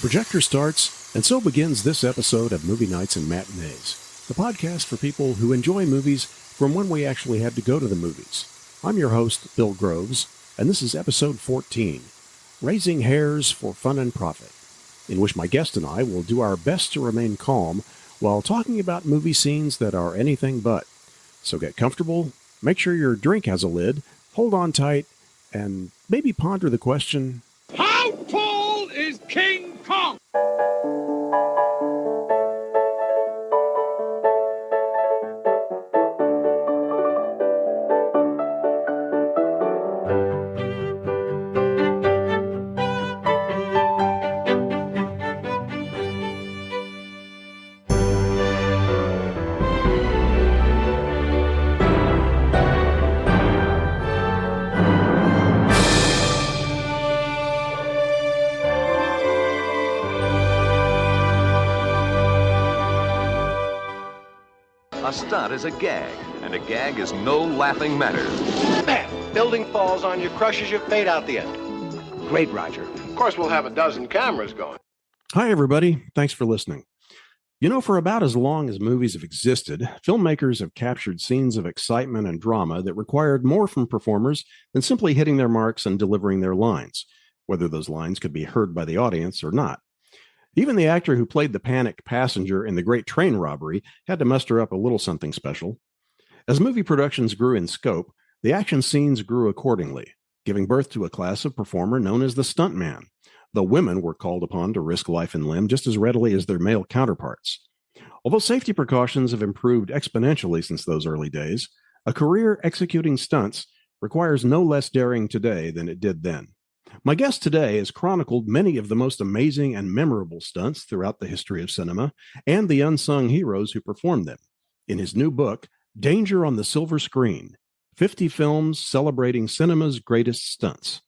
projector starts, and so begins this episode of Movie Nights and Matinees, the podcast for people who enjoy movies from when we actually had to go to the movies. I'm your host, Bill Groves, and this is episode 14, Raising Hares for Fun and Profit, in which my guest and I will do our best to remain calm while talking about movie scenes that are anything but. So get comfortable, make sure your drink has a lid, hold on tight, and maybe ponder the question, how tall is King Kong? A stunt is a gag, and a gag is no laughing matter. Bam! Building falls on you, crushes you, fade out the end. Great, Roger. Of course, we'll have a dozen cameras going. Hi, everybody. Thanks for listening. You know, for about as long as movies have existed, filmmakers have captured scenes of excitement and drama that required more from performers than simply hitting their marks and delivering their lines, whether those lines could be heard by the audience or not. Even the actor who played the panicked passenger in the Great Train Robbery had to muster up a little something special. As movie productions grew in scope, the action scenes grew accordingly, giving birth to a class of performer known as the stuntman, though women were called upon to risk life and limb just as readily as their male counterparts. Although safety precautions have improved exponentially since those early days, a career executing stunts requires no less daring today than it did then. My guest today has chronicled many of the most amazing and memorable stunts throughout the history of cinema and the unsung heroes who performed them. In his new book, Danger on the Silver Screen, 50 Films Celebrating Cinema's Greatest Stunts.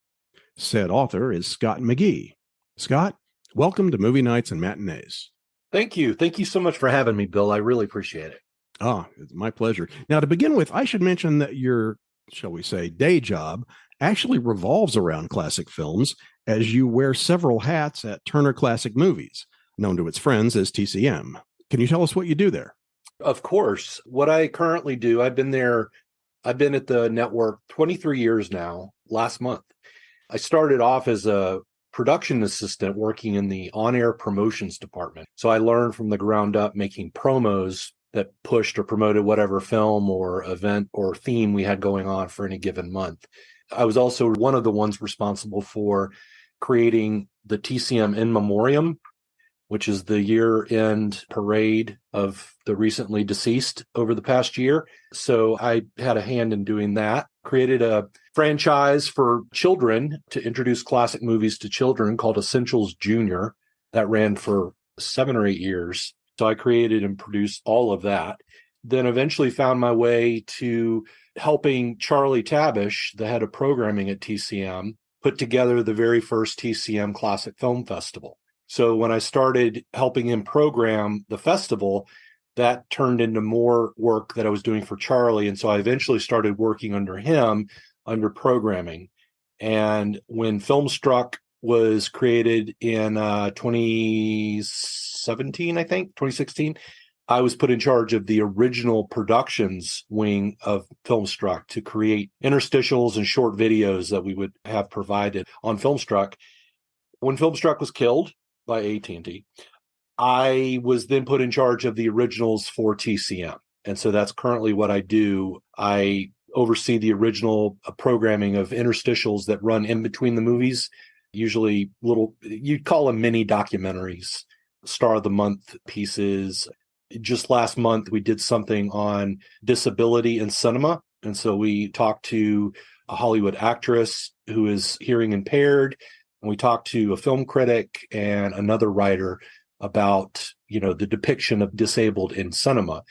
Said author is Scott McGee. Scott, welcome to Movie Nights and Matinees. Thank you. Thank you so much for having me, Bill. I really appreciate it. It's my pleasure. Now, to begin with, I should mention that your, shall we say, day job actually revolves around classic films, as you wear several hats at Turner Classic Movies, known to its friends as TCM. Can you tell us what you do there? Of course. What I currently do, I've been at the network 23 years now, last month. I started off as a production assistant working in the on-air promotions department. So I learned from the ground up making promos that pushed or promoted whatever film or event or theme we had going on for any given month. I was also one of the ones responsible for creating the TCM In Memoriam, which is the year-end parade of the recently deceased over the past year. So I had a hand in doing that. Created a franchise for children to introduce classic movies to children called Essentials Junior. That ran for 7 or 8 years. So I created and produced all of that. Then eventually found my way to helping Charlie Tabish, the head of programming at TCM, put together the very first TCM Classic Film Festival. So when I started helping him program the festival, that turned into more work that I was doing for Charlie. And so I eventually started working under him, under programming. And when Filmstruck was created in 2017, I think, 2016, I was put in charge of the original productions wing of Filmstruck to create interstitials and short videos that we would have provided on Filmstruck. When Filmstruck was killed by AT&T, I was then put in charge of the originals for TCM. And so that's currently what I do. I oversee the original programming of interstitials that run in between the movies, usually little, you'd call them mini documentaries, Star of the Month pieces. Just last month, we did something on disability in cinema. And so we talked to a Hollywood actress who is hearing impaired. And we talked to a film critic and another writer about, the depiction of disabled in cinema.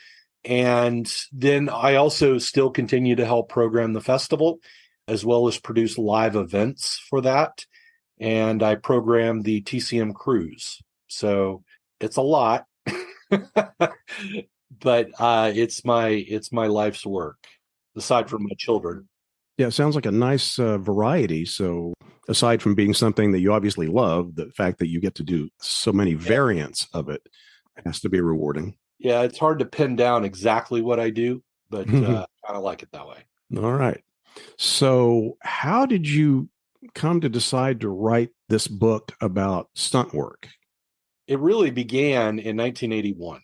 And then I also still continue to help program the festival, as well as produce live events for that. And I program the TCM cruise. So it's a lot. But it's my life's work, aside from my children. Yeah, it sounds like a nice variety. So aside from being something that you obviously love, the fact that you get to do so many variants of it has to be rewarding. Yeah, it's hard to pin down exactly what I do, but I kind of like it that way. All right. So how did you come to decide to write this book about stunt work? It really began in 1981.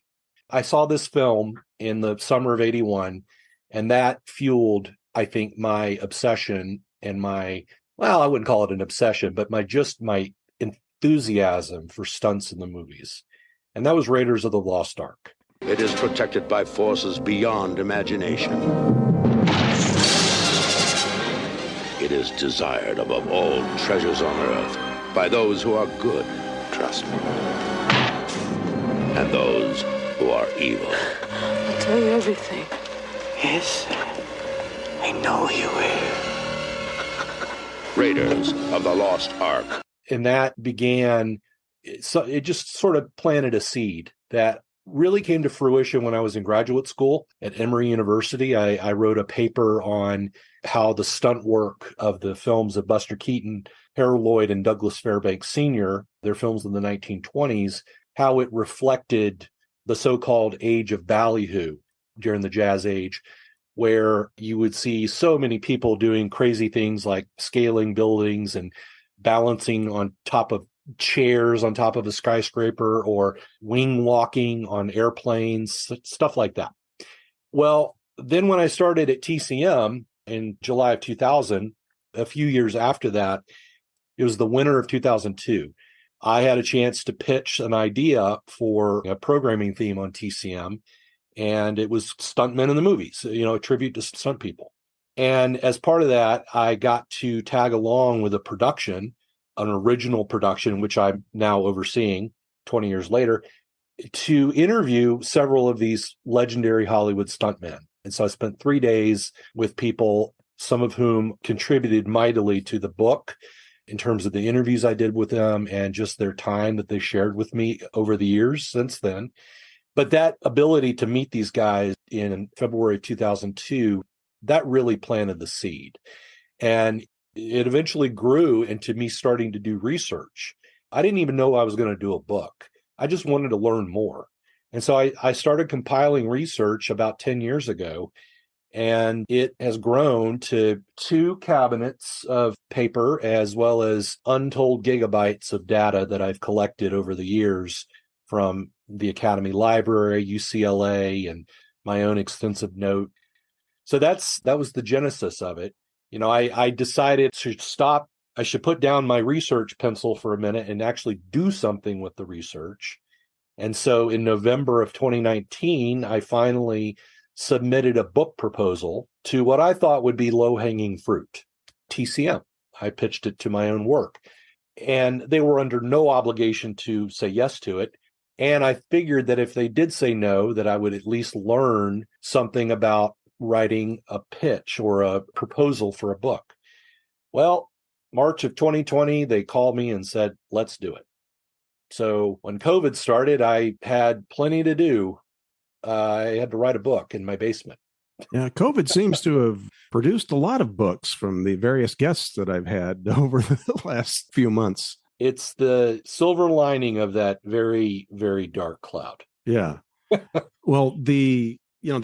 I saw this film in the summer of 81, and that fueled, I think, my obsession and my, well, I wouldn't call it an obsession, but my enthusiasm for stunts in the movies. And that was Raiders of the Lost Ark. It is protected by forces beyond imagination. It is desired above all treasures on earth by those who are good, trust me, and those who are evil. I'll tell you everything. Yes, I know you will. Raiders of the Lost Ark. And that began, so it just sort of planted a seed that really came to fruition when I was in graduate school at Emory University. I wrote a paper on how the stunt work of the films of Buster Keaton, Harold Lloyd, and Douglas Fairbanks Sr., their films in the 1920s, how it reflected the so-called age of ballyhoo during the Jazz Age, where you would see so many people doing crazy things like scaling buildings and balancing on top of chairs on top of a skyscraper or wing walking on airplanes, stuff like that. Well, then when I started at TCM in July of 2000, a few years after that, it was the winter of 2002. I had a chance to pitch an idea for a programming theme on TCM, and it was stuntmen in the movies, a tribute to stunt people. And as part of that, I got to tag along with a production, an original production, which I'm now overseeing 20 years later, to interview several of these legendary Hollywood stuntmen. And so I spent 3 days with people, some of whom contributed mightily to the book in terms of the interviews I did with them and just their time that they shared with me over the years since then. But that ability to meet these guys in February 2002, that really planted the seed. And it eventually grew into me starting to do research. I didn't even know I was going to do a book. I just wanted to learn more. And so I started compiling research about 10 years ago, and it has grown to 2 cabinets of paper as well as untold gigabytes of data that I've collected over the years from the Academy Library, UCLA, and my own extensive note. So that was the genesis of it. I decided to stop. I should put down my research pencil for a minute and actually do something with the research. And so in November of 2019, I finally submitted a book proposal to what I thought would be low-hanging fruit, TCM. I pitched it to my own work, and they were under no obligation to say yes to it. And I figured that if they did say no, that I would at least learn something about writing a pitch or a proposal for a book. Well, March of 2020, they called me and said, let's do it. So when COVID started, I had plenty to do. I had to write a book in my basement. Yeah, COVID seems to have produced a lot of books from the various guests that I've had over the last few months. It's the silver lining of that very, very dark cloud. Yeah. Well, the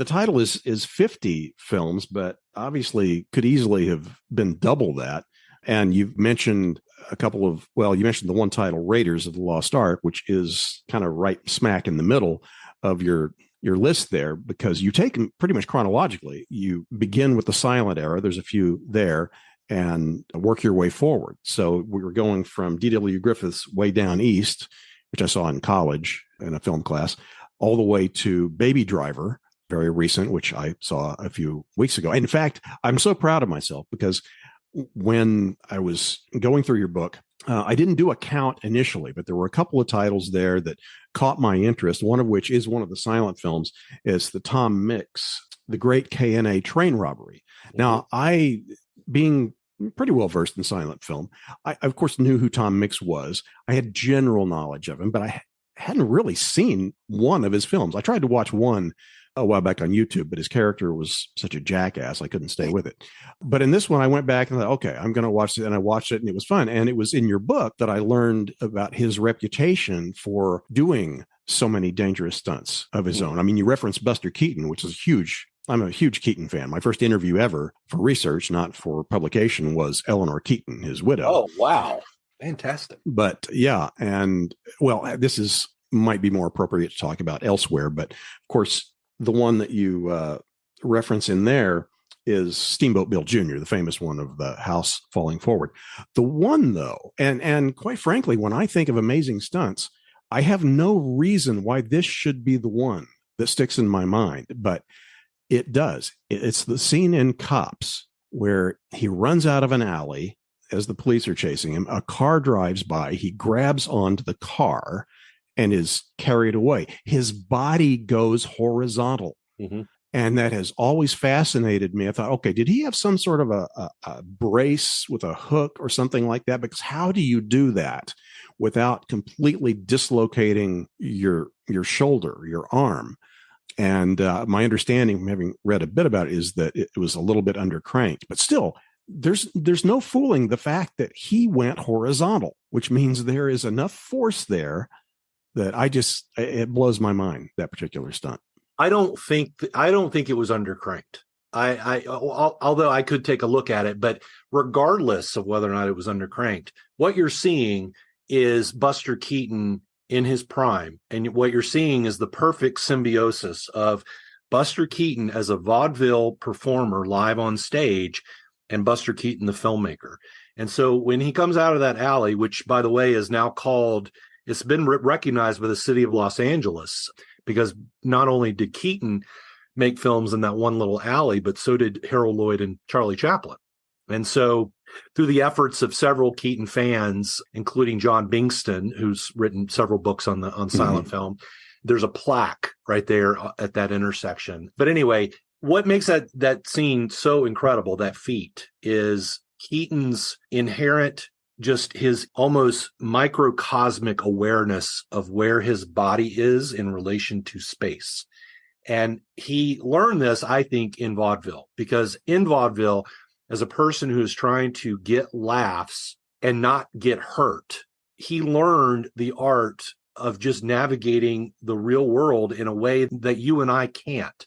title is 50 films, but obviously could easily have been double that. And you've mentioned you mentioned the one title, Raiders of the Lost Ark, which is kind of right smack in the middle of your list there, because you take them pretty much chronologically. You begin with the silent era. There's a few there, and work your way forward. So we were going from D.W. Griffith's Way Down East, which I saw in college in a film class, all the way to Baby Driver, very recent, which I saw a few weeks ago. In fact, I'm so proud of myself because when I was going through your book, I didn't do a count initially, but there were a couple of titles there that caught my interest, one of which is one of the silent films. It's the Tom Mix, The Great K&A Train Robbery. Now, I, being pretty well versed in silent film, I, of course, knew who Tom Mix was. I had general knowledge of him, but I hadn't really seen one of his films. I tried to watch one a while back on YouTube, but his character was such a jackass, I couldn't stay with it. But in this one, I went back and thought, okay, I'm going to watch it. And I watched it and it was fun. And it was in your book that I learned about his reputation for doing so many dangerous stunts of his own. I mean, you referenced Buster Keaton, which is huge. I'm a huge Keaton fan. My first interview ever for research, not for publication, was Eleanor Keaton, his widow. Oh, wow. Fantastic. But yeah. And well, this might be more appropriate to talk about elsewhere. But of course, the one that you reference in there is Steamboat Bill Jr., the famous one of the house falling forward. The one, though, and quite frankly, when I think of amazing stunts, I have no reason why this should be the one that sticks in my mind, but it does. It's the scene in Cops where he runs out of an alley as the police are chasing him. A car drives by. He grabs onto the car and is carried away. His body goes horizontal. Mm-hmm. And that has always fascinated me. I thought, okay, did he have some sort of a brace with a hook or something like that? Because how do you do that without completely dislocating your shoulder, your arm? And my understanding from having read a bit about it is that it was a little bit undercranked, but still, there's no fooling the fact that he went horizontal, which means there is enough force there that it blows my mind, that particular stunt. I don't think it was undercranked. Although I could take a look at it, but regardless of whether or not it was undercranked, what you're seeing is Buster Keaton in his prime. And what you're seeing is the perfect symbiosis of Buster Keaton as a vaudeville performer live on stage and Buster Keaton, the filmmaker. And so when he comes out of that alley, which, by the way, is now called, it's been recognized by the city of Los Angeles, because not only did Keaton make films in that one little alley, but so did Harold Lloyd and Charlie Chaplin. And so through the efforts of several Keaton fans, including John Bingston, who's written several books on silent film, there's a plaque right there at that intersection. But anyway, what makes that scene so incredible, that feat, is Keaton's inherent, just his almost microcosmic awareness of where his body is in relation to space. And he learned this, I think, in vaudeville, because in vaudeville, as a person who is trying to get laughs and not get hurt, he learned the art of just navigating the real world in a way that you and I can't.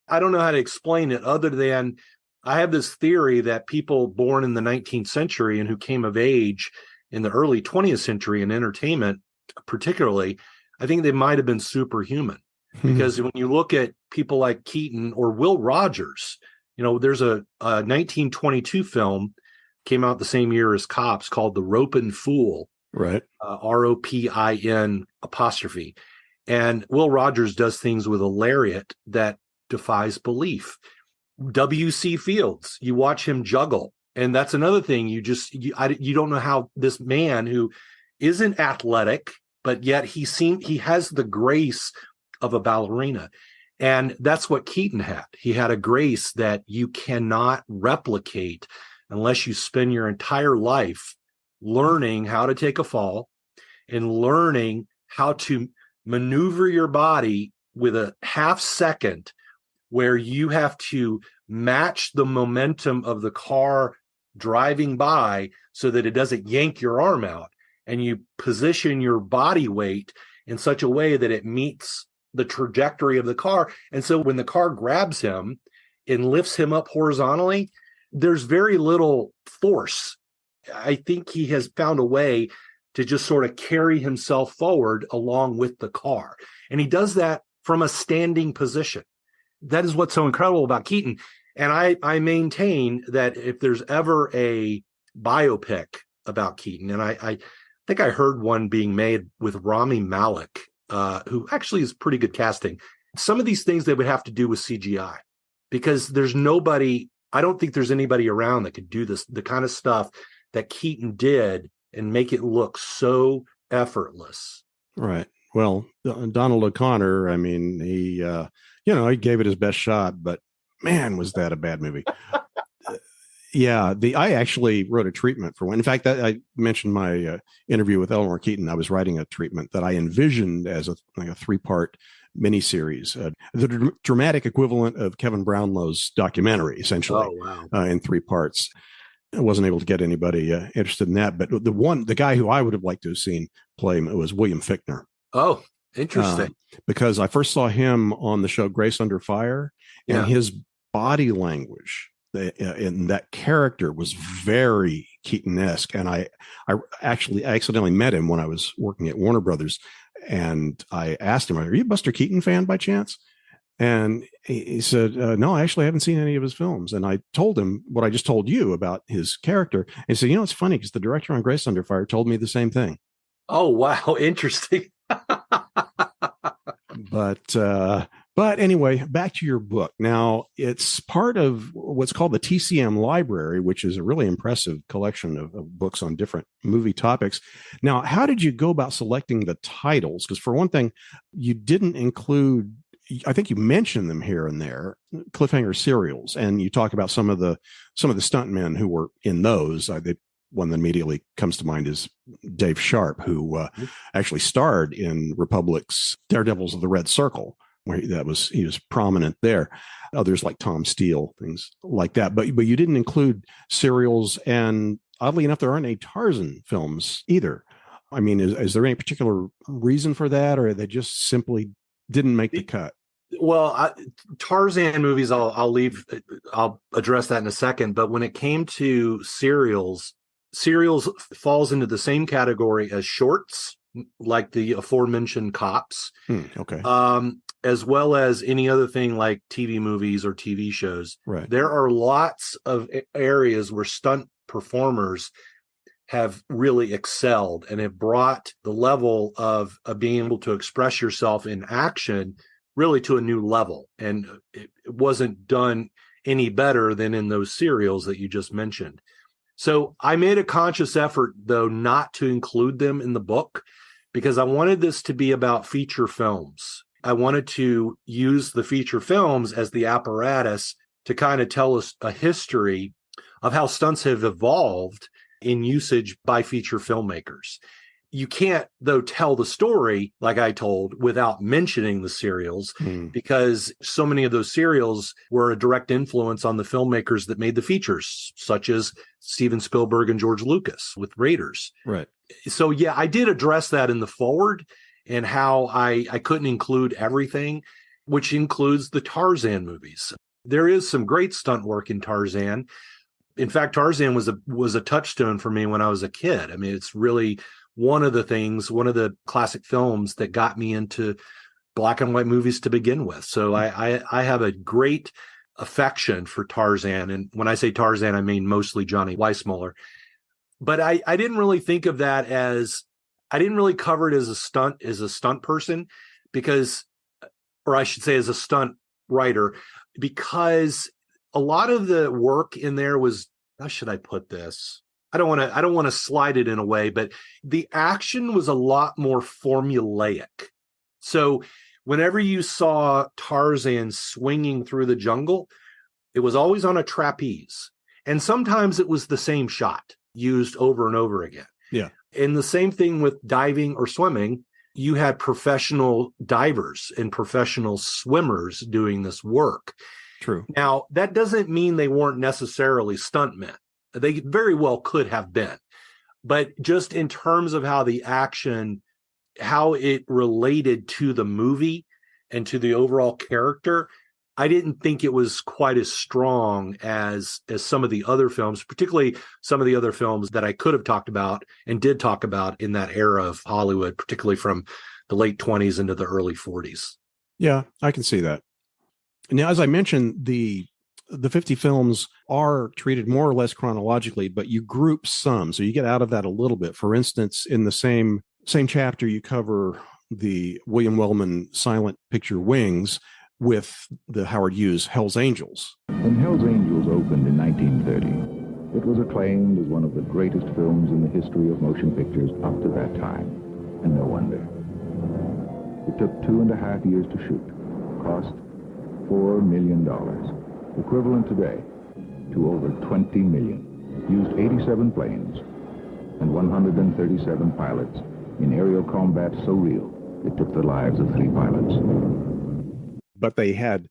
I don't know how to explain it other than I have this theory that people born in the 19th century and who came of age in the early 20th century in entertainment, particularly, I think they might have been superhuman. Because when you look at people like Keaton or Will Rogers, there's a 1922 film came out the same year as Cops called The Ropin' Fool, right? ROPIN apostrophe. And Will Rogers does things with a lariat that defies belief. W.C. Fields, you watch him juggle. And that's another thing. You don't know how this man who isn't athletic, but yet he has the grace of a ballerina. And that's what Keaton had. He had a grace that you cannot replicate unless you spend your entire life learning how to take a fall and learning how to maneuver your body with a half second where you have to match the momentum of the car driving by so that it doesn't yank your arm out, and you position your body weight in such a way that it meets the trajectory of the car. And so when the car grabs him and lifts him up horizontally, there's very little force. I think he has found a way to just sort of carry himself forward along with the car. And he does that from a standing position. That is what's so incredible about Keaton. And I maintain that if there's ever a biopic about Keaton, and I think I heard one being made with Rami Malek, who actually is pretty good casting. Some of these things they would have to do with CGI, because I don't think there's anybody around that could do this, the kind of stuff that Keaton did and make it look so effortless. Right. Well, Donald O'Connor, I mean, he gave it his best shot, but man, was that a bad movie. Yeah, I actually wrote a treatment for one. In fact, I mentioned my interview with Eleanor Keaton. I was writing a treatment that I envisioned as a 3-part miniseries, the dramatic equivalent of Kevin Brownlow's documentary, essentially, in 3 parts. I wasn't able to get anybody interested in that, but the guy who I would have liked to have seen play was William Fichtner. Oh, interesting. Because I first saw him on the show Grace Under Fire, and his body language in that character was very Keaton-esque. And I actually accidentally met him when I was working at Warner Brothers, and I asked him, "Are you a Buster Keaton fan by chance?" And he said, "No, I actually haven't seen any of his films." And I told him what I just told you about his character. And he said, "It's funny because the director on Grace Under Fire told me the same thing." Oh, wow. Interesting. But anyway, back to your book. Now, it's part of what's called the TCM Library, which is a really impressive collection of books on different movie topics. Now, how did you go about selecting the titles? Because for one thing, you didn't include, I think you mentioned them here and there, cliffhanger serials, and you talk about some of the stuntmen who were in those. One that immediately comes to mind is Dave Sharp, who actually starred in Republic's Daredevils of the Red Circle, where he was prominent there. Others like Tom Steele, things like that. But you didn't include serials, and oddly enough, there aren't any Tarzan films either. I mean, is there any particular reason for that, or they just simply didn't make the cut? Well, Tarzan movies, I'll address that in a second. But when it came to serials falls into the same category as shorts, like the aforementioned Cops. Okay. As well as any other thing like TV movies or TV shows. Right. There are lots of areas where stunt performers have really excelled and have brought the level of being able to express yourself in action really to a new level. And it wasn't done any better than in those serials that you just mentioned. So I made a conscious effort, though, not to include them in the book, because I wanted this to be about feature films. I wanted to use the feature films as the apparatus to kind of tell us a history of how stunts have evolved in usage by feature filmmakers. You can't, though, tell the story like I told without mentioning the serials, because so many of those serials were a direct influence on the filmmakers that made the features, such as Steven Spielberg and George Lucas with Raiders. Right. So, yeah, I did address that in the forward and how I couldn't include everything, which includes the Tarzan movies. There is some great stunt work in Tarzan. In fact, Tarzan was a touchstone for me when I was a kid. I mean, it's really one of the classic films that got me into black and white movies to begin with. So I have a great affection for Tarzan. And when I say Tarzan, I mean mostly Johnny Weissmuller. But I didn't really think of that I didn't really cover it as a stunt person, because, or I should say as a stunt writer, because a lot of the work in there was, how should I put this? I don't want to slide it in a way, but the action was a lot more formulaic. So whenever you saw Tarzan swinging through the jungle, it was always on a trapeze. And sometimes it was the same shot used over and over again. Yeah. And the same thing with diving or swimming. You had professional divers and professional swimmers doing this work. True. Now, that doesn't mean they weren't necessarily stuntmen. They very well could have been. But just in terms of how the action, how it related to the movie and to the overall character, I didn't think it was quite as strong as some of the other films, particularly some of the other films that I could have talked about and did talk about in that era of Hollywood, particularly from the late 20s into the early 40s. Yeah, I can see that. Now, as I mentioned, the 50 films are treated more or less chronologically, but you group some, so you get out of that a little bit. For instance, in the same chapter, you cover the William Wellman silent picture Wings with the Howard Hughes Hell's Angels. When Hell's Angels opened in 1930, it was acclaimed as one of the greatest films in the history of motion pictures up to that time, and no wonder. It took 2.5 years to shoot, cost $4 million, equivalent today to over 20 million, used 87 planes and 137 pilots in aerial combat so real it took the lives of 3 pilots. but they had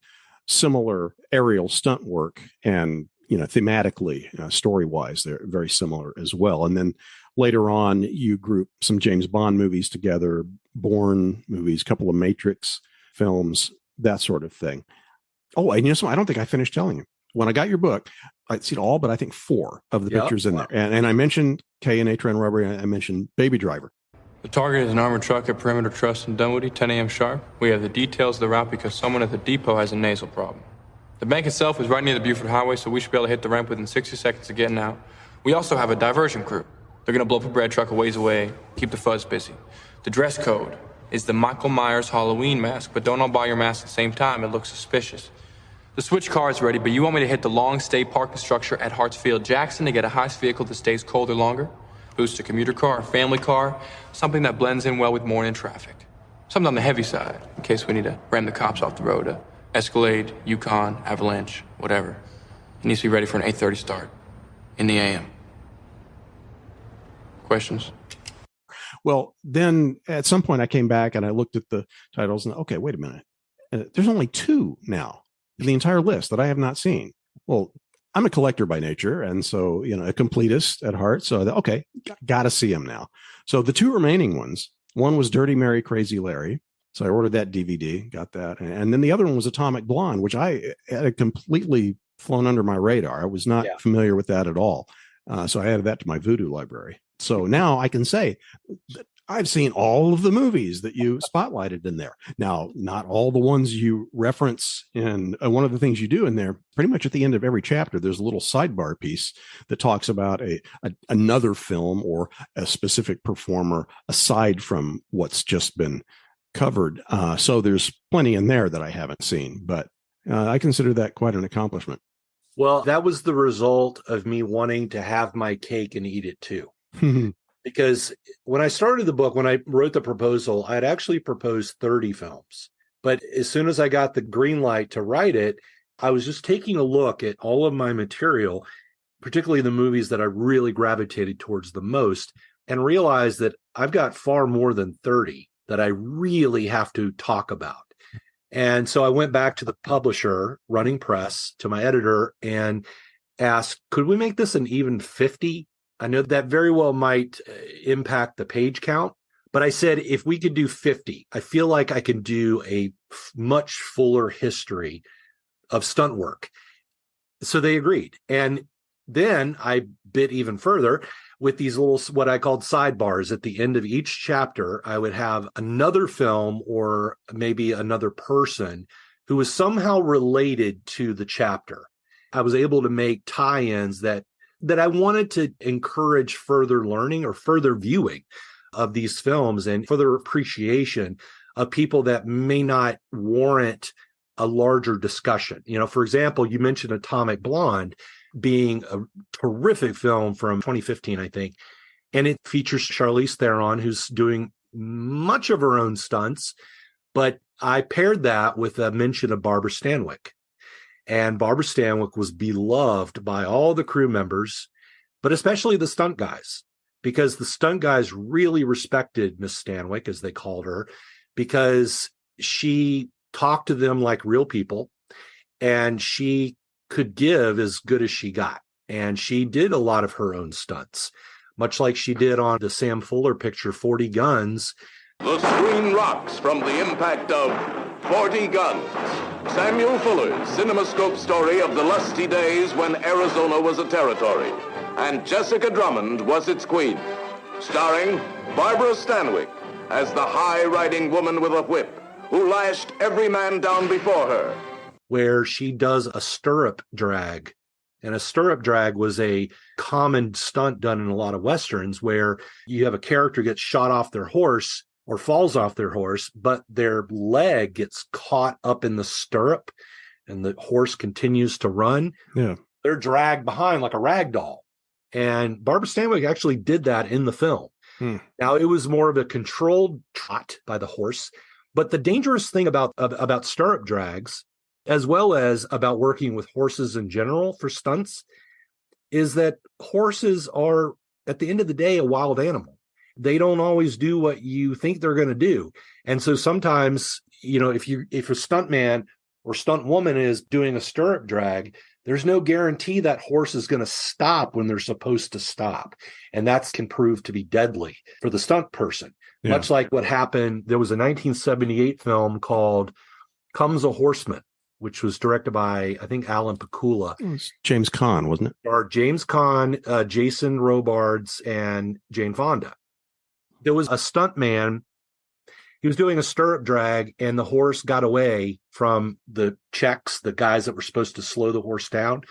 similar aerial stunt work and, thematically, story-wise, they're very similar as well. And then later on, you group some James Bond movies together, Bourne movies, a couple of Matrix films, that sort of thing. Oh, and I don't think I finished telling you. When I got your book, I'd seen all, but I think 4 of the pictures in there. And I mentioned K&A Trent Robbery. I mentioned Baby Driver. The target is an armored truck at Perimeter Trust in Dunwoody, 10 a.m. sharp. We have the details of the route because someone at the depot has a nasal problem. The bank itself is right near the Buford Highway, so we should be able to hit the ramp within 60 seconds of getting out. We also have a diversion crew. They're going to blow up a bread truck a ways away, keep the fuzz busy. The dress code is the Michael Myers Halloween mask, but don't all buy your mask at the same time. It looks suspicious. The switch car is ready, but you want me to hit the long stay parking structure at Hartsfield Jackson to get a heist vehicle that stays colder longer? Boost a commuter car, a family car, something that blends in well with morning traffic. Something on the heavy side, in case we need to ram the cops off the road. Escalade, Yukon, Avalanche, whatever. It needs to be ready for an 8:30 start in the AM. Questions? Well, then at some point I came back and I looked at the titles and, okay, wait a minute. There's only 2 now in the entire list that I have not seen. Well, I'm a collector by nature, and so, a completist at heart. So, okay, got to see them now. So the 2 remaining ones, one was Dirty Mary, Crazy Larry. So I ordered that DVD, got that. And then the other one was Atomic Blonde, which I had completely flown under my radar. I was not familiar with that at all. So I added that to my Vudu library. So now I can say that I've seen all of the movies that you spotlighted in there. Now, not all the ones you reference in one of the things you do in there, pretty much at the end of every chapter, there's a little sidebar piece that talks about another film or a specific performer aside from what's just been covered. So there's plenty in there that I haven't seen, but I consider that quite an accomplishment. Well, that was the result of me wanting to have my cake and eat it too. Because when I started the book, when I wrote the proposal, I had actually proposed 30 films. But as soon as I got the green light to write it, I was just taking a look at all of my material, particularly the movies that I really gravitated towards the most, and realized that I've got far more than 30 that I really have to talk about. And so I went back to the publisher, Running Press, to my editor, and asked, could we make this an even 50? I know that very well might impact the page count, but I said, if we could do 50, I feel like I can do a much fuller history of stunt work. So they agreed. And then I bit even further with these little, what I called sidebars. At the end of each chapter, I would have another film or maybe another person who was somehow related to the chapter. I was able to make tie-ins that I wanted to encourage further learning or further viewing of these films and further appreciation of people that may not warrant a larger discussion. For example, you mentioned Atomic Blonde being a terrific film from 2015, I think. And it features Charlize Theron, who's doing much of her own stunts. But I paired that with a mention of Barbara Stanwyck. And Barbara Stanwyck was beloved by all the crew members, but especially the stunt guys, because the stunt guys really respected Miss Stanwyck, as they called her, because she talked to them like real people, and she could give as good as she got. And she did a lot of her own stunts, much like she did on the Sam Fuller picture, 40 Guns. The screen rocks from the impact of 40 Guns. Samuel Fuller's CinemaScope story of the lusty days when Arizona was a territory, and Jessica Drummond was its queen. Starring Barbara Stanwyck as the high-riding woman with a whip who lashed every man down before her. Where she does a stirrup drag. And a stirrup drag was a common stunt done in a lot of Westerns where you have a character gets shot off their horse or falls off their horse, but their leg gets caught up in the stirrup and the horse continues to run. Yeah. They're dragged behind like a rag doll. And Barbara Stanwyck actually did that in the film. Now, it was more of a controlled trot by the horse. But the dangerous thing about stirrup drags, as well as about working with horses in general for stunts, is that horses are, at the end of the day, a wild animal. They don't always do what you think they're going to do. And so sometimes, if a stuntman or stunt woman is doing a stirrup drag, there's no guarantee that horse is going to stop when they're supposed to stop. And that can prove to be deadly for the stunt person. Yeah. Much like what happened, there was a 1978 film called Comes a Horseman, which was directed by, I think, Alan Pakula. It was James Caan, wasn't it? Or James Caan, Jason Robards, and Jane Fonda. There was a stunt man. He was doing a stirrup drag, and the horse got away from the checks, the guys that were supposed to slow the horse down,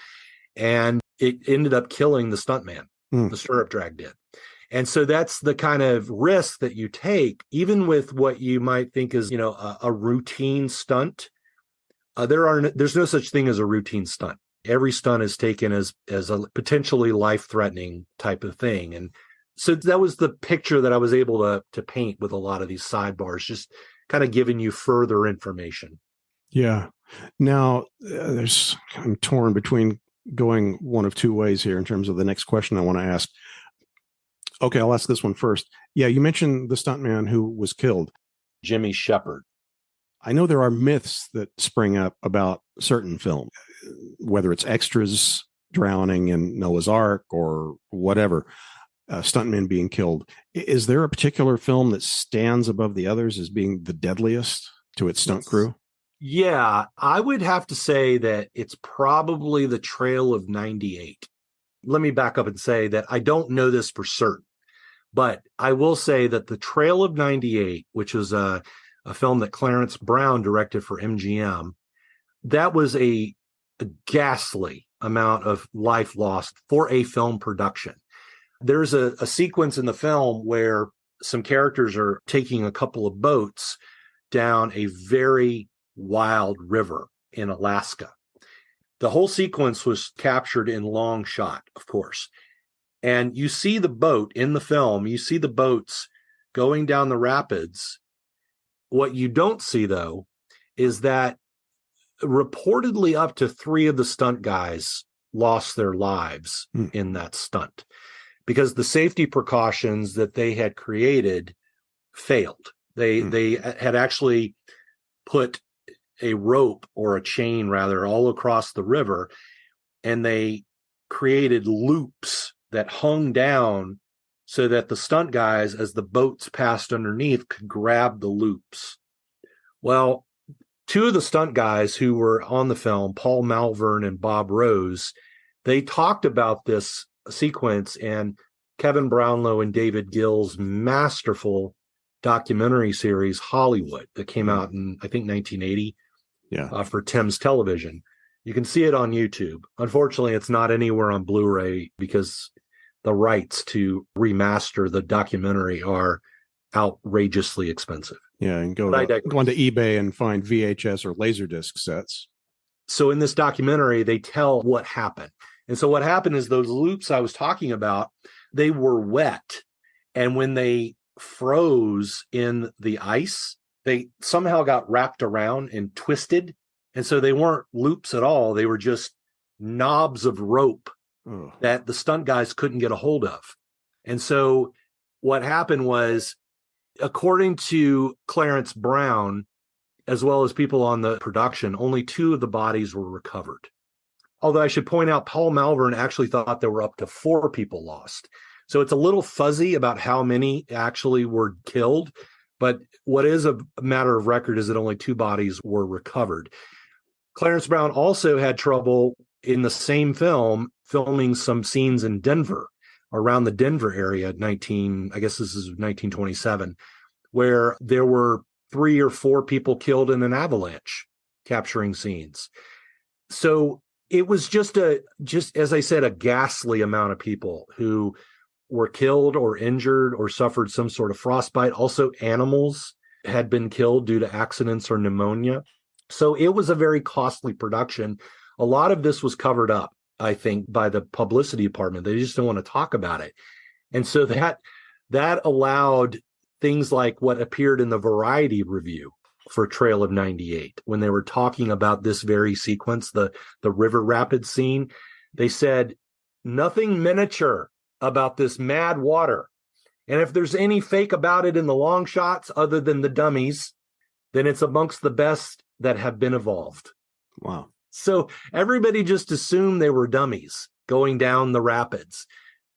and it ended up killing the stunt man. The stirrup drag did. And so that's the kind of risk that you take, even with what you might think is, a routine stunt. There's no such thing as a routine stunt. Every stunt is taken as a potentially life-threatening type of thing. And so that was the picture that I was able to paint with a lot of these sidebars, just kind of giving you further information. Yeah. Now, I'm torn between going one of two ways here in terms of the next question I want to ask. Okay, I'll ask this one first. Yeah, you mentioned the stuntman who was killed. Jimmy Shepard. I know there are myths that spring up about certain films, whether it's extras drowning in Noah's Ark or whatever. Stuntmen being killed. Is there a particular film that stands above the others as being the deadliest to its stunt crew? Yeah, I would have to say that it's probably The Trail of 98. Let me back up and say that I don't know this for certain, but I will say that The Trail of 98, which was a film that Clarence Brown directed for MGM, that was a ghastly amount of life lost for a film production. There's a sequence in the film where some characters are taking a couple of boats down a very wild river in Alaska. The whole sequence was captured in long shot, of course. And you see the boat in the film, you see the boats going down the rapids. What you don't see, though, is that reportedly up to 3 of the stunt guys lost their lives in that stunt, because the safety precautions that they had created failed. They had actually put a rope, or a chain rather, all across the river, and they created loops that hung down so that the stunt guys, as the boats passed underneath, could grab the loops. Well, 2 of the stunt guys who were on the film, Paul Malvern and Bob Rose, they talked about this sequence and Kevin Brownlow and David Gill's masterful documentary series Hollywood that came out in, I think, 1980 for Thames Television. You can see it on YouTube. Unfortunately, it's not anywhere on Blu-ray because the rights to remaster the documentary are outrageously expensive. Yeah, and go onto eBay and find VHS or Laserdisc sets. So in this documentary, they tell what happened. And so what happened is those loops I was talking about, they were wet. And when they froze in the ice, they somehow got wrapped around and twisted. And so they weren't loops at all. They were just knobs of rope that the stunt guys couldn't get a hold of. And so what happened was, according to Clarence Brown, as well as people on the production, only 2 of the bodies were recovered. Although I should point out, Paul Malvern actually thought there were up to 4 people lost. So it's a little fuzzy about how many actually were killed. But what is a matter of record is that only 2 bodies were recovered. Clarence Brown also had trouble in the same film filming some scenes in Denver, around the Denver area, I guess this is 1927, where there were 3 or 4 people killed in an avalanche capturing scenes. So it was just as I said, a ghastly amount of people who were killed or injured or suffered some sort of frostbite. Also, animals had been killed due to accidents or pneumonia. So it was a very costly production. A lot of this was covered up, I think, by the publicity department. They just don't want to talk about it. And so that allowed things like what appeared in the Variety review for Trail of 98, when they were talking about this very sequence, the river rapids scene. They said, nothing miniature about this mad water. And if there's any fake about it in the long shots other than the dummies, then it's amongst the best that have been evolved. Wow. So everybody just assumed they were dummies going down the rapids,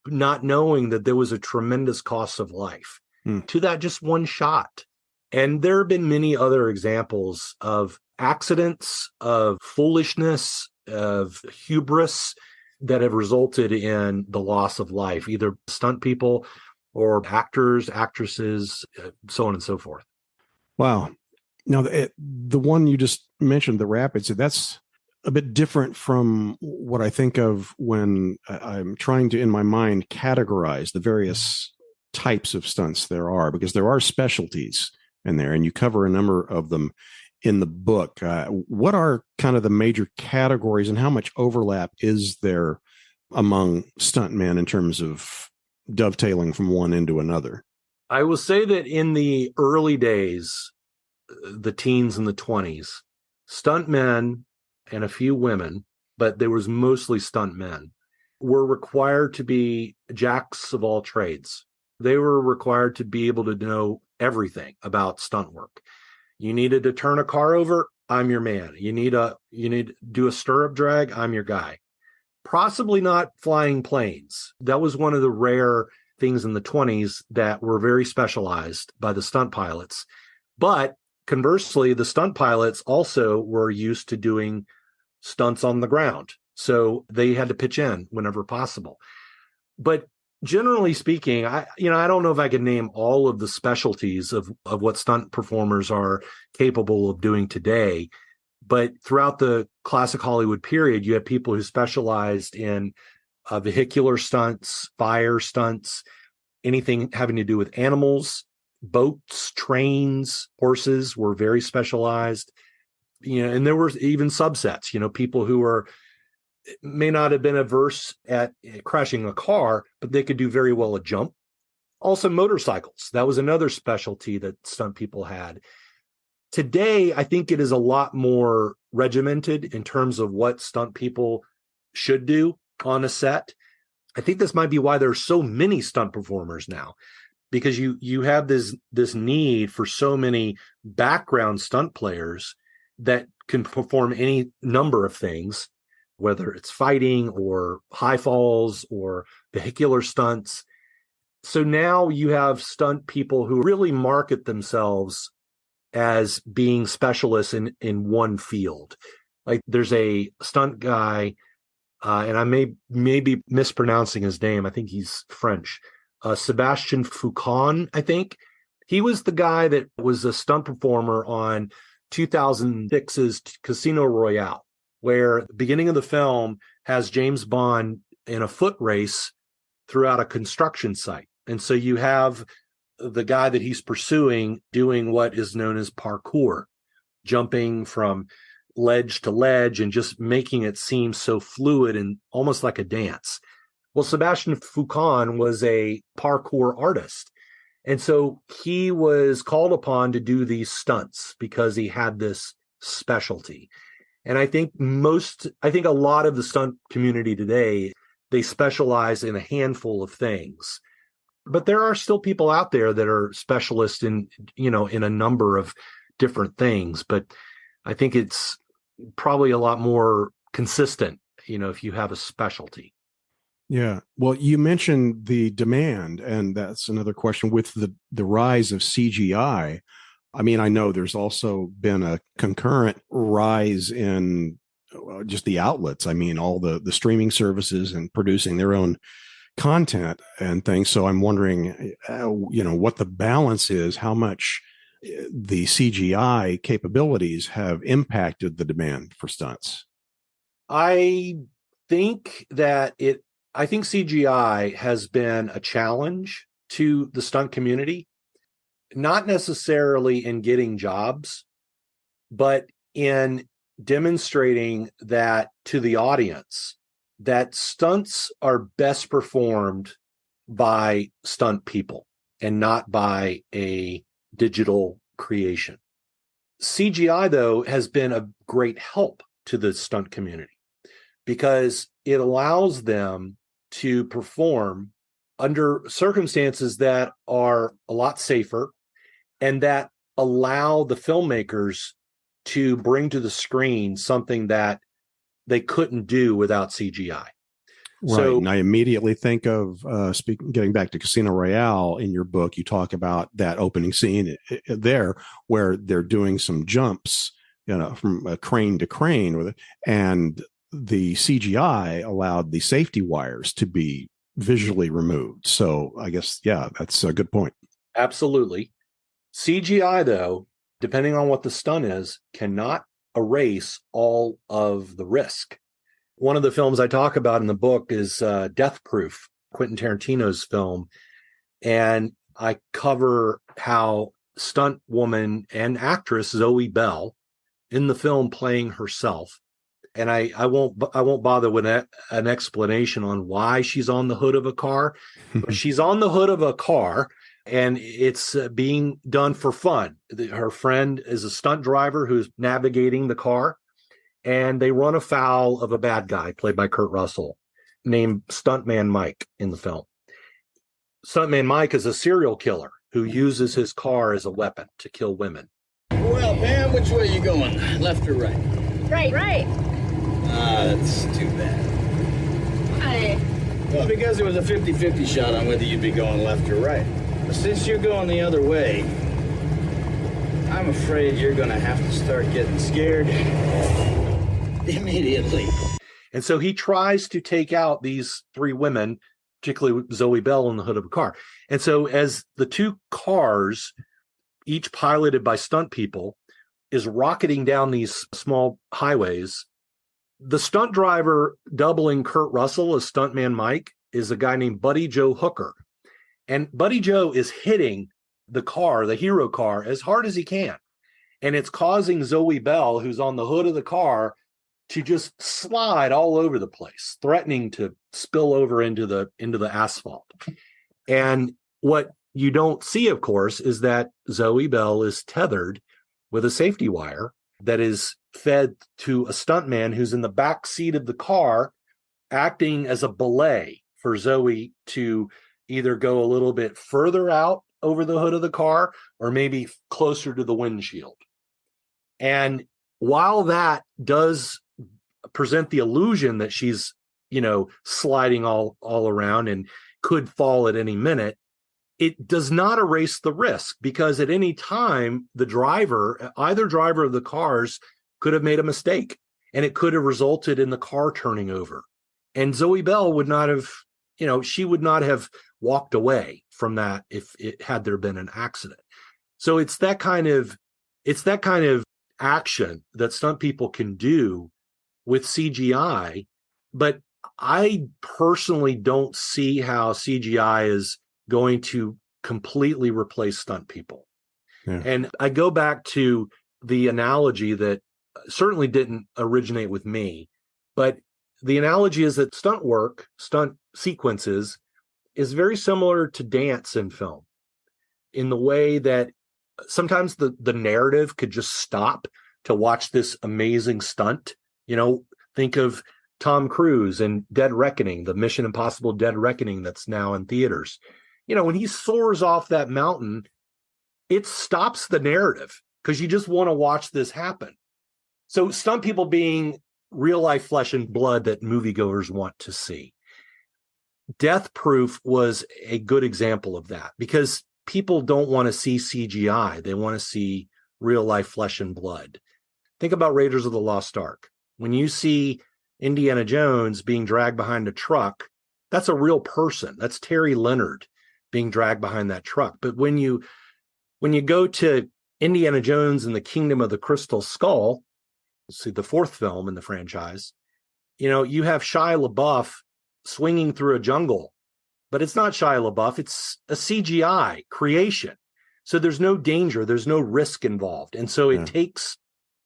not knowing that there was a tremendous cost of life to that just one shot. And there have been many other examples of accidents, of foolishness, of hubris that have resulted in the loss of life, either stunt people or actors, actresses, so on and so forth. Wow. Now, the one you just mentioned, the rapids, that's a bit different from what I think of when I'm trying to, in my mind, categorize the various types of stunts there are, because there are specialties in there, and you cover a number of them in the book. What are kind of the major categories, and how much overlap is there among stuntmen in terms of dovetailing from one into another? I will say that in the early days, the teens and the 20s, stuntmen and a few women, but there was mostly stuntmen, were required to be jacks of all trades. They were required to be able to know everything about stunt work. You needed to turn a car over, I'm your man. You need to do a stirrup drag, I'm your guy. Possibly not flying planes. That was one of the rare things in the 20s that were very specialized by the stunt pilots. But conversely, the stunt pilots also were used to doing stunts on the ground. So they had to pitch in whenever possible. But generally speaking, I don't know if I can name all of the specialties of what stunt performers are capable of doing today. But throughout the classic Hollywood period, you had people who specialized in vehicular stunts, fire stunts, anything having to do with animals, boats, trains, horses were very specialized. And there were even subsets, people who may not have been averse at crashing a car, but they could do very well a jump. Also motorcycles. That was another specialty that stunt people had. Today, I think it is a lot more regimented in terms of what stunt people should do on a set. I think this might be why there are so many stunt performers now, because you have this need for so many background stunt players that can perform any number of things, whether it's fighting or high falls or vehicular stunts. So now you have stunt people who really market themselves as being specialists in one field. Like there's a stunt guy, and I may be mispronouncing his name. I think he's French. Sebastian Foucan, I think. He was the guy that was a stunt performer on 2006's Casino Royale, where the beginning of the film has James Bond in a foot race throughout a construction site. And so you have the guy that he's pursuing doing what is known as parkour, jumping from ledge to ledge and just making it seem so fluid and almost like a dance. Well, Sebastian Foucan was a parkour artist. And so he was called upon to do these stunts because he had this specialty. And I think a lot of the stunt community today, they specialize in a handful of things. But there are still people out there that are specialists in a number of different things. But I think it's probably a lot more consistent, if you have a specialty. Yeah. Well, you mentioned the demand, and that's another question with the rise of CGI. I mean, I know there's also been a concurrent rise in just the outlets. I mean, all the streaming services and producing their own content and things. So I'm wondering, what the balance is, how much the CGI capabilities have impacted the demand for stunts. I think CGI has been a challenge to the stunt community, not necessarily in getting jobs, but in demonstrating that to the audience that stunts are best performed by stunt people and not by a digital creation. CGI, though, has been a great help to the stunt community because it allows them to perform under circumstances that are a lot safer and that allow the filmmakers to bring to the screen something that they couldn't do without CGI. Right. So, and I immediately think of getting back to Casino Royale. In your book, you talk about that opening scene there where they're doing some jumps, from crane to crane, and the CGI allowed the safety wires to be visually removed. So I guess, yeah, that's a good point. Absolutely. CGI, though, depending on what the stunt is, cannot erase all of the risk. One of the films I talk about in the book is Death Proof, Quentin Tarantino's film. And I cover how stunt woman and actress Zoe Bell in the film playing herself. And I won't bother with an explanation on why she's on the hood of a car. But she's on the hood of a car, and it's being done for fun. Her friend is a stunt driver who's navigating the car, and they run afoul of a bad guy played by Kurt Russell named Stuntman Mike in the film. Stuntman Mike is a serial killer who uses his car as a weapon to kill women. Well, Pam, which way are you going? Left or right? Right. Right. Ah, that's too bad. Why? Well, because there was a 50-50 shot on whether you'd be going left or right. But since you're going the other way, I'm afraid you're going to have to start getting scared immediately. And so he tries to take out these three women, particularly Zoe Bell, in the hood of a car. And so as the two cars, each piloted by stunt people, is rocketing down these small highways, the stunt driver doubling Kurt Russell as Stuntman Mike is a guy named Buddy Joe Hooker. And Buddy Joe is hitting the car, the hero car, as hard as he can. And it's causing Zoe Bell, who's on the hood of the car, to just slide all over the place, threatening to spill over into the asphalt. And what you don't see, of course, is that Zoe Bell is tethered with a safety wire that is fed to a stuntman who's in the back seat of the car, acting as a belay for Zoe to either go a little bit further out over the hood of the car or maybe closer to the windshield. And while that does present the illusion that she's, sliding all around and could fall at any minute, it does not erase the risk, because at any time, either driver of the cars could have made a mistake, and it could have resulted in the car turning over. And Zoe Bell would not have, she would not have walked away from that if it had there been an accident. So it's that kind of action that stunt people can do with CGI, but I personally don't see how CGI is going to completely replace stunt people. Yeah. And I go back to the analogy that certainly didn't originate with me, but the analogy is that stunt sequences, is very similar to dance in film, in the way that sometimes the narrative could just stop to watch this amazing stunt. Think of Tom Cruise in Dead Reckoning, the Mission Impossible Dead Reckoning that's now in theaters. When he soars off that mountain, it stops the narrative because you just want to watch this happen. So stunt people being real life flesh and blood that moviegoers want to see. Death Proof was a good example of that, because people don't want to see CGI. They want to see real life flesh and blood. Think about Raiders of the Lost Ark. When you see Indiana Jones being dragged behind a truck, that's a real person. That's Terry Leonard being dragged behind that truck. But when you go to Indiana Jones and the Kingdom of the Crystal Skull, see the fourth film in the franchise, you have Shia LaBeouf swinging through a jungle, but it's not Shia LaBeouf. It's a CGI creation. So there's no danger. There's no risk involved. And so it takes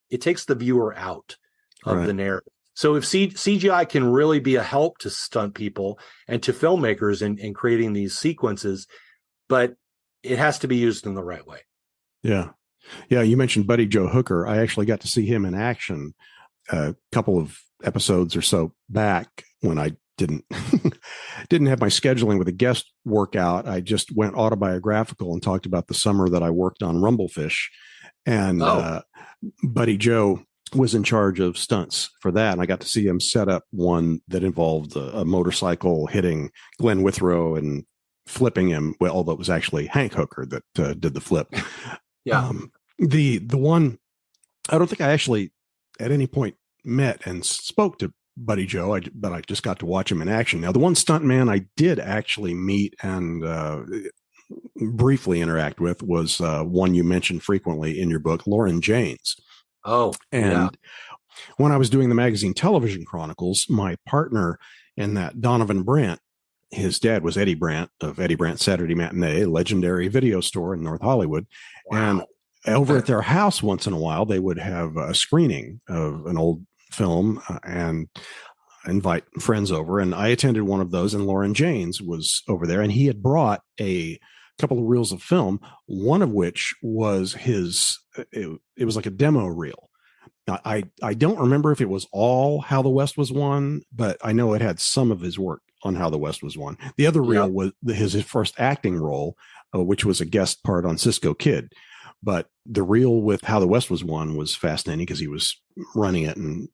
the viewer out of the narrative. So if CGI can really be a help to stunt people and to filmmakers in creating these sequences, but it has to be used in the right way. Yeah. Yeah. You mentioned Buddy Joe Hooker. I actually got to see him in action a couple of episodes or so back when I didn't have my scheduling with a guest workout. I just went autobiographical and talked about the summer that I worked on Rumblefish. And Buddy Joe was in charge of stunts for that. And I got to see him set up one that involved a motorcycle hitting Glenn Withrow and flipping him. Well, although it was actually Hank Hooker that did the flip. Yeah. The one, I don't think I actually at any point met and spoke to Buddy Joe, but I just got to watch him in action. Now, the one stuntman I did actually meet and briefly interact with was one you mentioned frequently in your book, Lauren Janes. Oh, and when I was doing the magazine Television Chronicles, my partner in that, Donovan Brandt, his dad was Eddie Brandt of Eddie Brandt Saturday Matinee, legendary video store in North Hollywood. Wow. And over at their house once in a while, they would have a screening of an old film and invite friends over. And I attended one of those, and Lauren Janes was over there, and he had brought a couple of reels of film, one of which was it was like a demo reel. Now, I don't remember if it was all How the West Was Won, but I know it had some of his work on How the West Was Won. The other reel was his first acting role, which was a guest part on Cisco Kid. But the reel with How the West Was Won was fascinating because he was running it and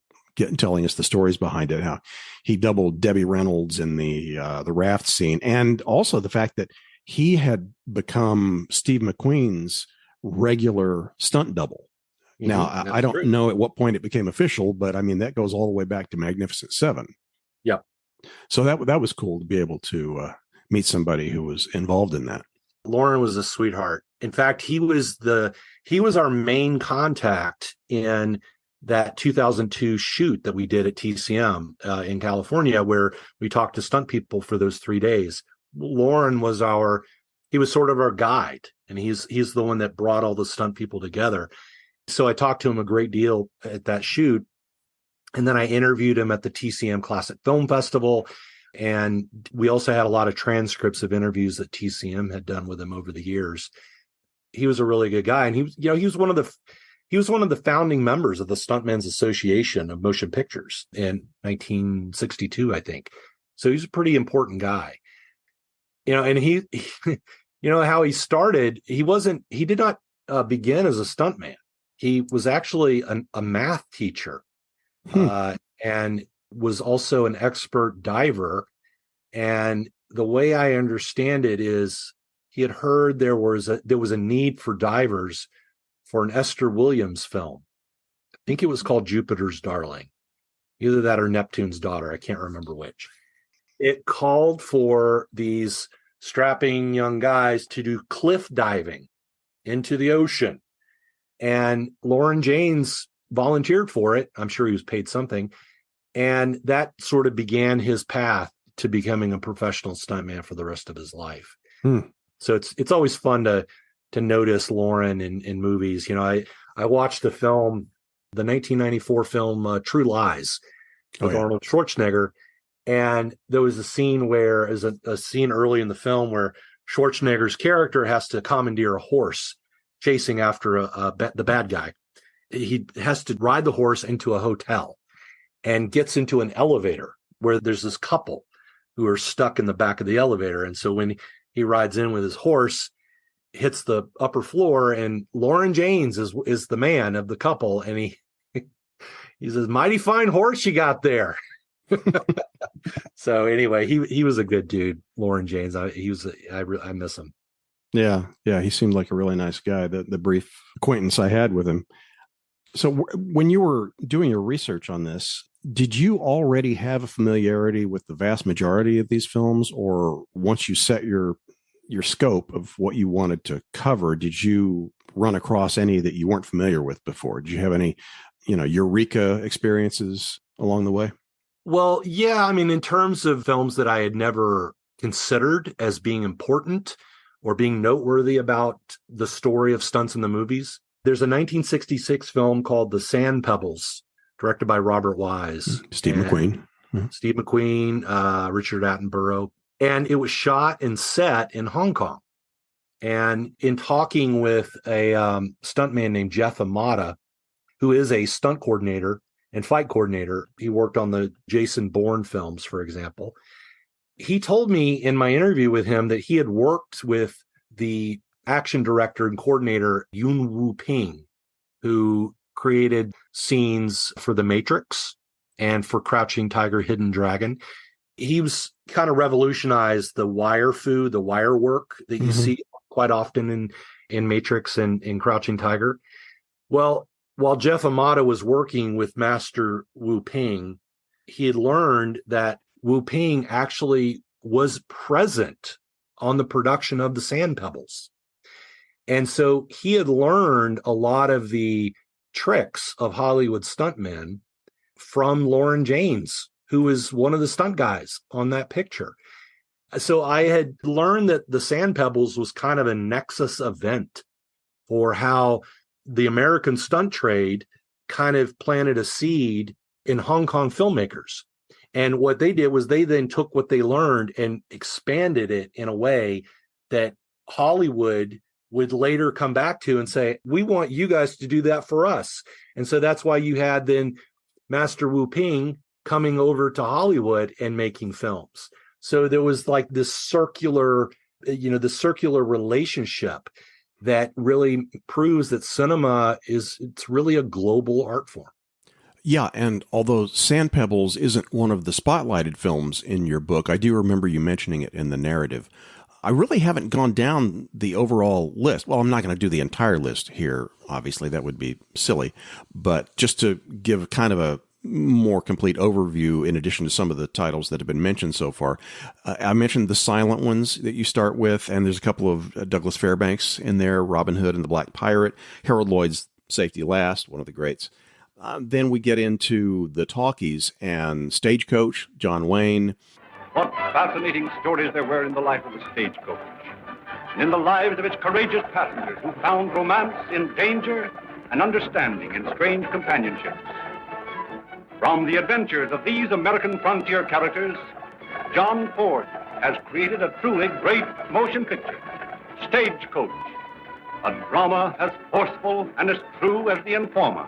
telling us the stories behind it, how he doubled Debbie Reynolds in the raft scene, and also the fact that he had become Steve McQueen's regular stunt double. Now, I don't know at what point it became official, but I mean, that goes all the way back to Magnificent Seven. Yep. So that was cool to be able to meet somebody who was involved in that. Lauren was a sweetheart. In fact, he was our main contact in that 2002 shoot that we did at TCM in California, where we talked to stunt people for those 3 days. Lauren was he was sort of our guide, and he's the one that brought all the stunt people together. So I talked to him a great deal at that shoot. And then I interviewed him at the TCM Classic Film Festival. And we also had a lot of transcripts of interviews that TCM had done with him over the years. He was a really good guy. And he was one of the founding members of the Stuntmen's Association of Motion Pictures in 1962, I think. So he's a pretty important guy. And he how he started, he did not begin as a stuntman. He was actually a math teacher and was also an expert diver. And the way I understand it is he had heard there was a need for divers for an Esther Williams film. I think it was called Jupiter's Darling. Either that or Neptune's Daughter. I can't remember which. It called for these strapping young guys to do cliff diving into the ocean. And Lauren Janes volunteered for it. I'm sure he was paid something. And that sort of began his path to becoming a professional stuntman for the rest of his life. So it's always fun to notice Lauren in movies. I watched the 1994 film True Lies with Arnold Schwarzenegger. And there was a scene a scene early in the film where Schwarzenegger's character has to commandeer a horse chasing after the bad guy. He has to ride the horse into a hotel and gets into an elevator where there's this couple who are stuck in the back of the elevator. And so when he rides in with his horse, hits the upper floor, and Lauren Janes is the man of the couple. And he says, "Mighty fine horse you got there." So anyway, he was a good dude, Lauren Janes. I miss him. Yeah. He seemed like a really nice guy. The brief acquaintance I had with him. So when you were doing your research on this, did you already have a familiarity with the vast majority of these films, or once you set your scope of what you wanted to cover, did you run across any that you weren't familiar with before? Did you have any, eureka experiences along the way? Well, yeah. I mean, in terms of films that I had never considered as being important or being noteworthy about the story of stunts in the movies, there's a 1966 film called The Sand Pebbles, directed by Robert Wise. Steve McQueen, Richard Attenborough. And it was shot and set in Hong Kong. And in talking with a stuntman named Jeff Amata, who is a stunt coordinator and fight coordinator, he worked on the Jason Bourne films, for example. He told me in my interview with him that he had worked with the action director and coordinator Yuen Woo Ping who created scenes for The Matrix and for Crouching Tiger, Hidden Dragon. He was kind of revolutionized the wire work that you see quite often in Matrix and in Crouching Tiger. Well, while Jeff Amata was working with Master Wu Ping, he had learned that Wu Ping actually was present on the production of the Sand Pebbles. And so he had learned a lot of the tricks of Hollywood stuntmen from Lauren James, who was one of the stunt guys on that picture. So I had learned that the Sand Pebbles was kind of a nexus event for how the American stunt trade kind of planted a seed in Hong Kong filmmakers. And what they did was they then took what they learned and expanded it in a way that Hollywood would later come back to and say, we want you guys to do that for us. And so that's why you had then Master Wu Ping coming over to Hollywood and making films. So there was like this circular relationship that really proves that cinema it's really a global art form. Yeah, and although Sand Pebbles isn't one of the spotlighted films in your book, I do remember you mentioning it in the narrative. I really haven't gone down the overall list. Well, I'm not going to do the entire list here. Obviously, that would be silly. But just to give kind of a more complete overview, in addition to some of the titles that have been mentioned so far, I mentioned the silent ones that you start with, and there's a couple of Douglas Fairbanks in there, Robin Hood and the Black Pirate, Harold Lloyd's Safety Last, one of the greats. Then we get into the talkies and Stagecoach, John Wayne. What fascinating stories there were in the life of the stagecoach, and in the lives of its courageous passengers who found romance in danger and understanding in strange companionships. From the adventures of these American frontier characters, John Ford has created a truly great motion picture, Stagecoach, a drama as forceful and as true as The Informer,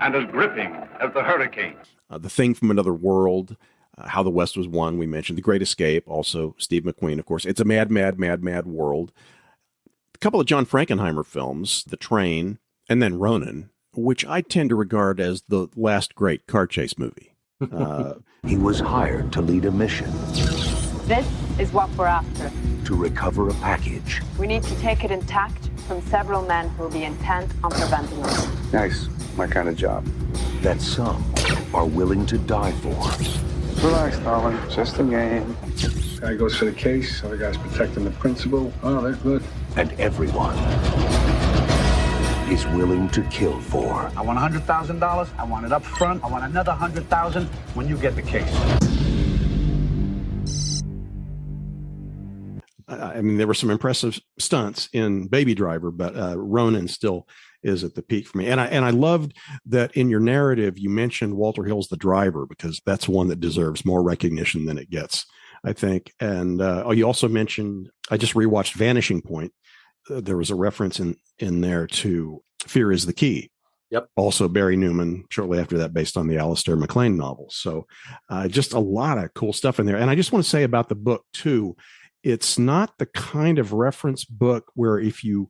and as gripping as The Hurricane. The Thing from Another World, How the West Was Won, we mentioned. The Great Escape, also Steve McQueen, of course. It's a mad, mad, mad, mad world. A couple of John Frankenheimer films, The Train, and then Ronin, which I tend to regard as the last great car chase movie. He was hired to lead a mission. This is what we're after. To recover a package. We need to take it intact from several men who will be intent on preventing us. Nice. My kind of job. That some are willing to die for. Relax, darling. Just a game. Guy goes for the case. Other guy's protecting the principal. Oh, they're good. And everyone is willing to kill for. I want $100,000. I want it up front. I want another $100,000 when you get the case. I mean, there were some impressive stunts in Baby Driver, but Ronin still is at the peak for me. And I loved that in your narrative, you mentioned Walter Hill's The Driver, because that's one that deserves more recognition than it gets, I think. And you also mentioned, I just rewatched Vanishing Point. There was a reference in there to Fear is the Key. Yep. Also Barry Newman, shortly after that, based on the Alistair MacLean novel. So just a lot of cool stuff in there. And I just want to say about the book, too, it's not the kind of reference book where if you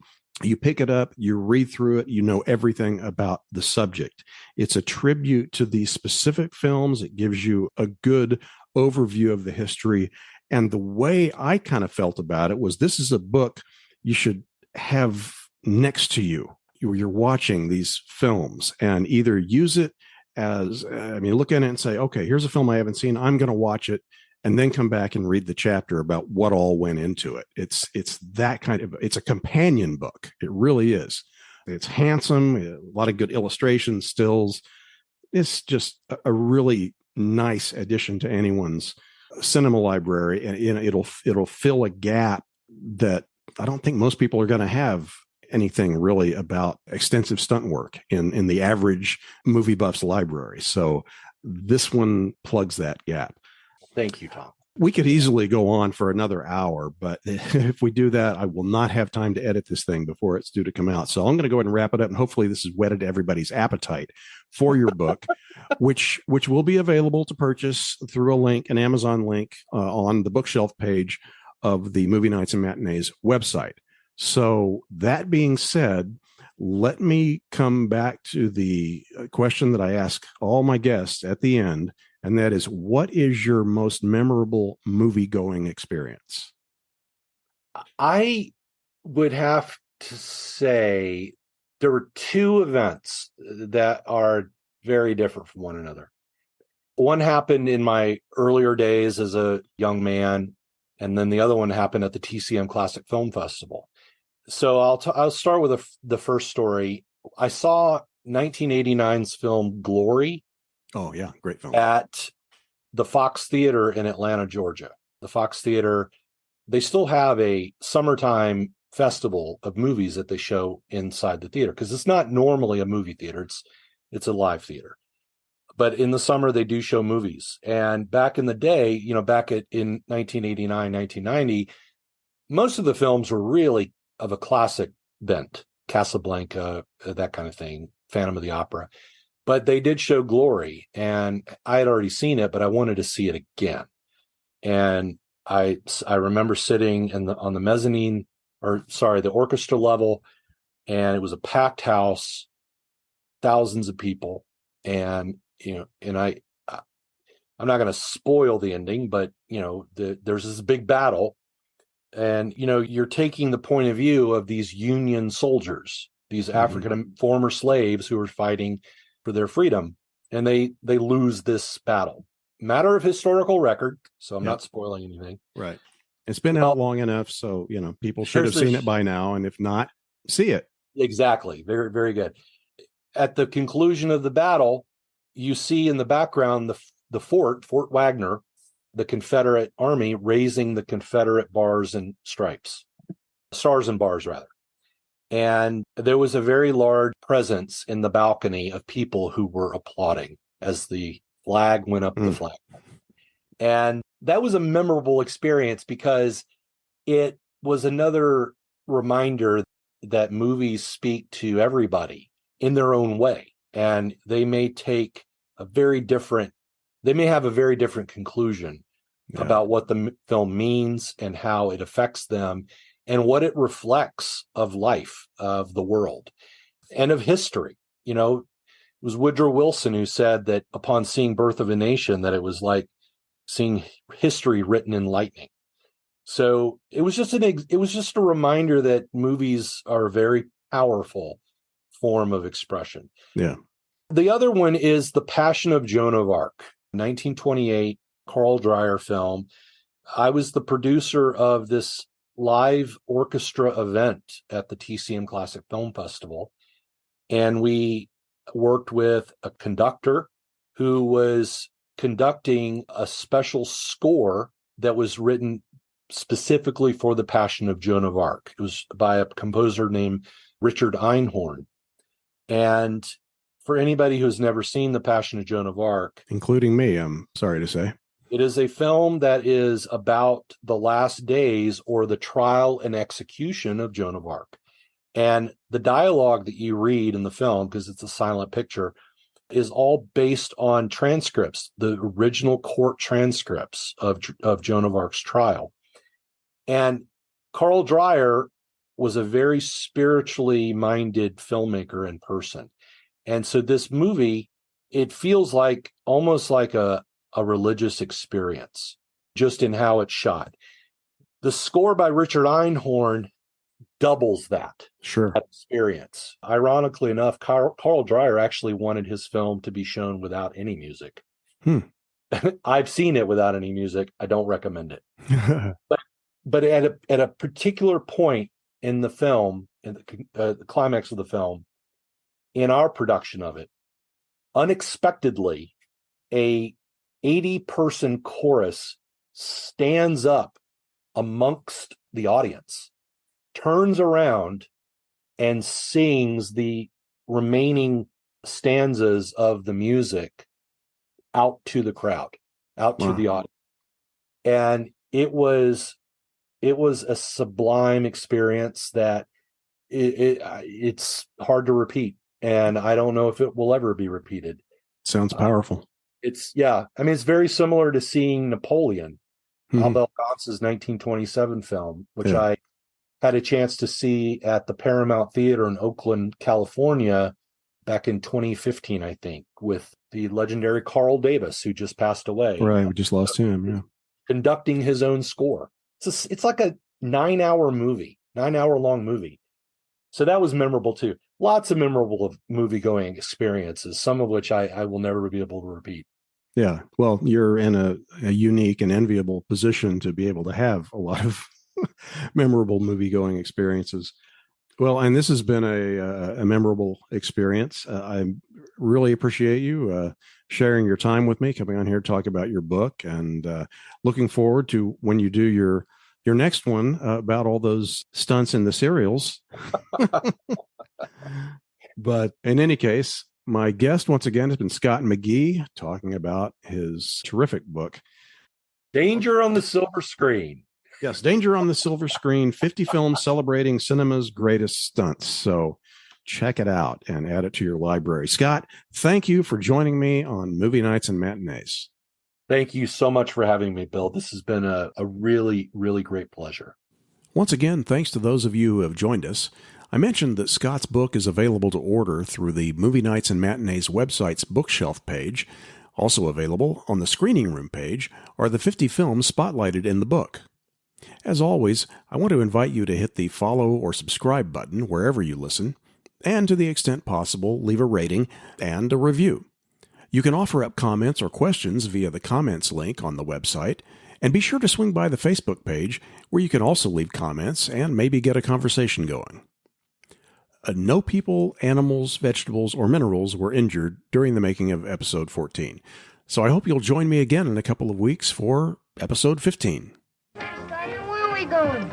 pick it up, you read through it, you know everything about the subject. It's a tribute to these specific films. It gives you a good overview of the history. And the way I kind of felt about it was, this is a book you should have next to you. You're watching these films and either use it as, look at it and say, okay, here's a film I haven't seen. I'm going to watch it. And then come back and read the chapter about what all went into it. It's that kind of, it's a companion book. It really is. It's handsome, a lot of good illustrations, stills. It's just a really nice addition to anyone's cinema library. And it'll fill a gap that I don't think most people are going to have anything really about extensive stunt work in the average movie buff's library. So this one plugs that gap. Thank you, Tom. We could easily go on for another hour, but if we do that, I will not have time to edit this thing before it's due to come out. So I'm going to go ahead and wrap it up, and hopefully this has whetted everybody's appetite for your book, which will be available to purchase through a link, an Amazon link on the bookshelf page of the Movie Nights and Matinees website. So that being said, Let me come back to the question that I ask all my guests at the end, and that is, what is your most memorable movie-going experience? I would have to say there were two events that are very different from one another. One happened in my earlier days as a young man, and then the other one happened at the TCM Classic Film Festival. So I'll start with the first story. I saw 1989's film Glory. Oh yeah, great film. At the Fox Theater in Atlanta, Georgia. The Fox Theater, they still have a summertime festival of movies that they show inside the theater, because it's not normally a movie theater. It's a live theater. But in the summer, they do show movies. And back in the day, in 1989, 1990, most of the films were really of a classic bent. Casablanca, that kind of thing, Phantom of the Opera. But they did show Glory, and I had already seen it, but I wanted to see it again. And I remember sitting on the mezzanine, the orchestra level, and it was a packed house, thousands of people. And, I'm not going to spoil the ending, but, there's this big battle. And, you're taking the point of view of these Union soldiers, these African former slaves who are fighting for their freedom, and they lose this battle. Matter of historical record, so I'm not spoiling anything. Right. It's been out long enough, so people should have seen it by now, and if not, see it. Exactly. Very, very good. At the conclusion of the battle, you see in the background the Fort Wagner, the Confederate Army raising the Confederate stars and bars rather. And there was a very large presence in the balcony of people who were applauding as the flag went up the flag. And that was a memorable experience because it was another reminder that movies speak to everybody in their own way. And they may have a very different conclusion about what the film means and how it affects them and what it reflects of life, of the world, and of history. It was Woodrow Wilson who said that upon seeing Birth of a Nation, that it was like seeing history written in lightning. So it was just a reminder that movies are a very powerful form of expression. Yeah. The other one is The Passion of Joan of Arc, 1928 Carl Dreyer film. I was the producer of this live orchestra event at the TCM Classic Film Festival. And we worked with a conductor who was conducting a special score that was written specifically for The Passion of Joan of Arc. It was by a composer named Richard Einhorn. And for anybody who's never seen The Passion of Joan of Arc, including me, I'm sorry to say, it is a film that is about the last days or the trial and execution of Joan of Arc. And the dialogue that you read in the film, because it's a silent picture, is all based on transcripts, the original court transcripts of Joan of Arc's trial. And Carl Dreyer was a very spiritually minded filmmaker in person. And so this movie, it feels like almost like a religious experience, just in how it's shot. The score by Richard Einhorn doubles that experience. Ironically enough, Carl Dreyer actually wanted his film to be shown without any music. I've seen it without any music. I don't recommend it. But at a particular point in the film, in the climax of the film, in our production of it, unexpectedly, a 80-person chorus stands up amongst the audience, turns around, and sings the remaining stanzas of the music out to the crowd, out to the audience. And it was a sublime experience that it's hard to repeat. And I don't know if it will ever be repeated. Sounds powerful. It's very similar to seeing Napoleon, Abel Gance's 1927 film, which I had a chance to see at the Paramount Theater in Oakland, California, back in 2015, I think, with the legendary Carl Davis, who just passed away. Right, we just lost him, yeah. Conducting his own score. It's like a 9-hour-long movie. So that was memorable too. Lots of memorable movie-going experiences, some of which I will never be able to repeat. Yeah, well, you're in a unique and enviable position to be able to have a lot of memorable movie-going experiences. Well, and this has been a memorable experience. I really appreciate you sharing your time with me, coming on here to talk about your book, and looking forward to when you do your next one about all those stunts in the serials. But in any case, my guest once again has been Scott McGee, talking about his terrific book, Danger on the Silver Screen. Yes, Danger on the Silver Screen, 50 films celebrating cinema's greatest stunts. So check it out and add it to your library. Scott, thank you for joining me on Movie Nights and Matinees. Thank you so much for having me, Bill. This has been a really, really great pleasure. Once again, thanks to those of you who have joined us. I mentioned that Scott's book is available to order through the Movie Nights and Matinees website's bookshelf page. Also available on the screening room page are the 50 films spotlighted in the book. As always, I want to invite you to hit the follow or subscribe button wherever you listen, and to the extent possible, leave a rating and a review. You can offer up comments or questions via the comments link on the website, and be sure to swing by the Facebook page where you can also leave comments and maybe get a conversation going. No people, animals, vegetables, or minerals were injured during the making of episode 14. So I hope you'll join me again in a couple of weeks for episode 15. Where are we going?